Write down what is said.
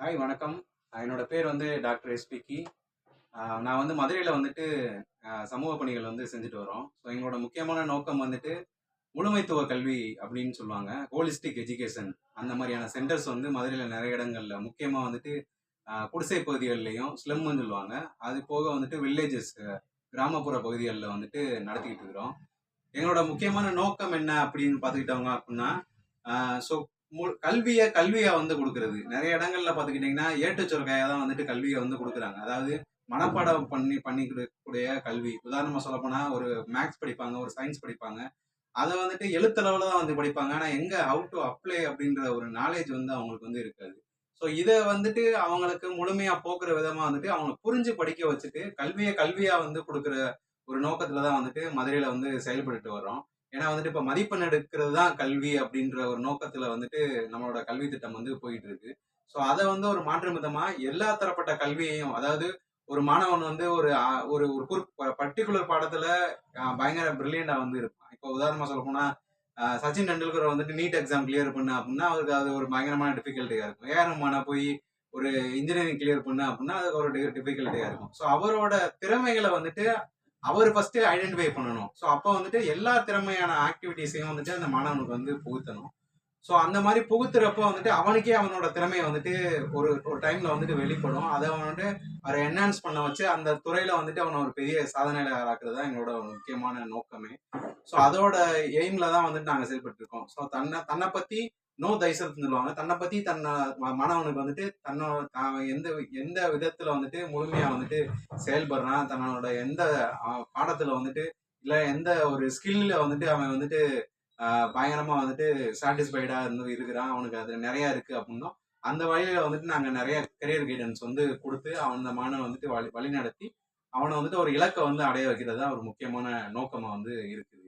Hi வணக்கம். என்னோட பேர் வந்து டாக்டர் எஸ்பிகி. நான் வந்து மதுரையில் வந்துட்டு சமூக பணிகள் வந்து செஞ்சுட்டு வரோம். ஸோ எங்களோட முக்கியமான நோக்கம் வந்துட்டு முழுமைத்துவ கல்வி அப்படின்னு சொல்லுவாங்க. ஹோலிஸ்டிக் எஜுகேஷன் அந்த மாதிரியான சென்டர்ஸ் வந்து மதுரையில் நிறைய இடங்கள்ல முக்கியமாக வந்துட்டு குடிசை பகுதிகள்லையும் ஸ்லம்னு சொல்லுவாங்க. அது போக வந்துட்டு வில்லேஜஸ் கிராமப்புற பகுதிகளில் வந்துட்டு நடத்திக்கிட்டு இருக்கிறோம். எங்களோட முக்கியமான நோக்கம் என்ன அப்படின்னு பார்த்துக்கிட்டவங்க அப்படின்னா ஸோ கல்வியை வந்து கொடுக்கறது. நிறைய இடங்கள்ல பார்த்துக்கிட்டிங்கன்னா ஏட்டுச் சுரைக்காயா தான் வந்துட்டு கல்வியை வந்து கொடுக்குறாங்க. அதாவது மனப்பாடம் பண்ணிக்கூடிய கல்வி. உதாரணமாக சொல்லப்போனால் ஒரு மேக்ஸ் படிப்பாங்க, ஒரு சயின்ஸ் படிப்பாங்க. அதை வந்துட்டு எழுத்தளவில் தான் வந்து படிப்பாங்க. ஆனால் எங்கே ஹவு டு அப்ளை அப்படின்ற ஒரு நாலேஜ் வந்து அவங்களுக்கு வந்து இருக்காது. ஸோ இதை வந்துட்டு அவங்களுக்கு முழுமையாக போக்குற விதமாக வந்துட்டு அவங்க புரிஞ்சு படிக்க வச்சுட்டு கல்வியாக வந்து கொடுக்குற ஒரு நோக்கத்துல தான் வந்துட்டு மதுரையில வந்து செயல்பட்டு வர்றோம். ஏன்னா வந்துட்டு இப்ப மதிப்பெண் எடுக்கிறது தான் கல்வி அப்படின்ற ஒரு நோக்கத்துல வந்துட்டு நம்மளோட கல்வி திட்டம் வந்து போயிட்டு இருக்கு. ஸோ அதை வந்து ஒரு மாற்று விதமா எல்லா தரப்பட்ட கல்வியையும், அதாவது ஒரு மாணவன் வந்து ஒரு ஒரு பர்டிகுலர் பாடத்துல பயங்கர பிரில்லியண்டா வந்து இருப்பான். இப்போ உதாரணமா சொல்ல போனா சச்சின் டெண்டுல்கர் வந்துட்டு நீட் எக்ஸாம் கிளியர் பண்ண அப்படின்னா அவருக்கு அது ஒரு பயங்கரமான டிஃபிகல்ட்டியா இருக்கும். ஏஆர் ரஹ்மானை போய் ஒரு இன்ஜினியரிங் கிளியர் பண்ண அப்படின்னா அதுக்கு ஒரு டிஃபிகல்ட்டியா இருக்கும். ஸோ அவரோட திறமைகளை வந்துட்டு அவர் ஃபர்ஸ்ட் ஐடென்டிஃபை பண்ணணும். ஸோ அப்போ வந்துட்டு எல்லா திறமையான ஆக்டிவிட்டிஸையும் வந்துட்டு அந்த மாணவனுக்கு வந்து புகுத்தணும். ஸோ அந்த மாதிரி புகுத்துறப்போ வந்துட்டு அவனுக்கே அவனோட திறமையை வந்துட்டு ஒரு ஒரு டைம்ல வந்துட்டு வெளிப்படும். அதை அவன் வந்துட்டு அவரை என்ஹான்ஸ் பண்ண வச்சு அந்த துறையில வந்துட்டு அவனை ஒரு பெரிய சாதனையாளர் ஆக்குறது தான் எங்களோட ஒரு முக்கியமான நோக்கமே. ஸோ அதோட எய்ம்ல தான் வந்துட்டு நாங்கள் செயல்பட்டு இருக்கோம். ஸோ தன்னை தன்னை பத்தி நோ தைசல்னு சொல்லுவாங்க. தன்னை பத்தி மாணவனுக்கு வந்துட்டு தான் எந்த எந்த விதத்துல வந்துட்டு முழுமையா வந்துட்டு செயல்படுறான், தன்னோட எந்த பாடத்துல வந்துட்டு இல்ல எந்த ஒரு ஸ்கில்ல வந்துட்டு அவன் வந்துட்டு பயங்கரமா வந்துட்டு சாட்டிஸ்ஃபைடா இருந்து இருக்கிறான், அவனுக்கு அது நிறைய இருக்கு அப்படின்னா அந்த வழியில வந்துட்டு நாங்க நிறைய கரியர் கைடன்ஸ் வந்து கொடுத்து அந்த மாணவன் வந்துட்டு வழி நடத்தி அவனை வந்துட்டு ஒரு இலக்கை வந்து அடைய வைக்கிறது தான் ஒரு முக்கியமான நோக்கமா வந்து இருக்குது.